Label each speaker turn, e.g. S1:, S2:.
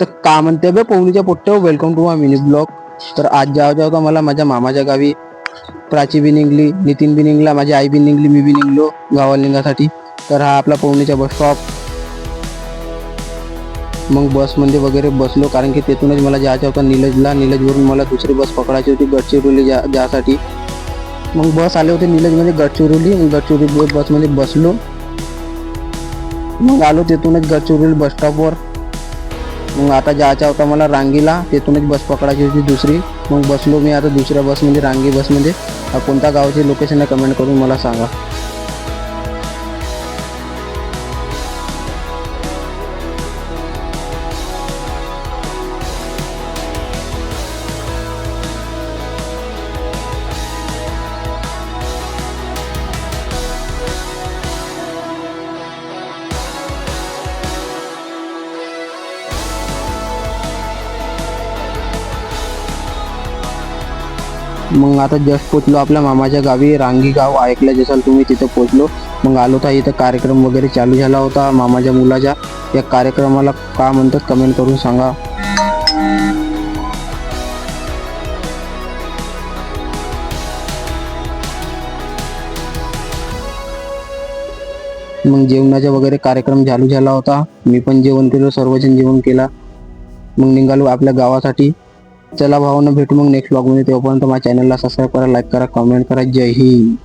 S1: तर का म्हणते बे पवनीच्या पोट्ट्या, welcome to my mini blog. तर आज जाऊ होता मला माझ्या मामाच्या गावी. प्राची बी निघली, नितीन बी निघला, माझी आई बी निघली, मी बी निघलो गावाला निघासाठी. तर हा आपला पवनीचा बस स्टॉप. मग बसमध्ये वगैरे बसलो, कारण की तिथूनच मला जायचं होतं निलजला. निलजवरून मला दुसरी बस पकडायची होती गडचिरोली जासाठी. मग बस आले होते निलजमध्ये गडचिरोली. गडचिरोली बसमध्ये बसलो. मग आलो तिथूनच गडचिरोली बस स्टॉपवर. मग आता जायचा होता मला रांगीला, तिथूनच बस पकडायची होती दुसरी. मग बसलो मी आता दुसऱ्या बसमध्ये, रांगी बसमध्ये. कोणत्या गावाची लोकेशन आहे कमेंट करून मला सांगा. मग आता जस्ट पोचलो आपल्या मामाच्या गावी. रांगी गाव ऐकलं जसाल तुम्ही, तिथं पोचलो. मग आलो तर इथं कार्यक्रम वगैरे चालू झाला होता मामाच्या मुलाच्या. या कार्यक्रमाला का म्हणतात कमेंट करून सांगा. मग जेवणाचा वगैरे कार्यक्रम चालू झाला होता. मी पण जेवण केलं, सर्वजण जेवण केला. मग निघालो आपल्या गावासाठी. चला भावांनो, भेटू मग नेक्स्ट ब्लॉगमध्ये. तेव्हापर्यंत माझ्या चॅनलला सबस्क्राईब करा, लाईक करा, कमेंट करा. जय हिंद.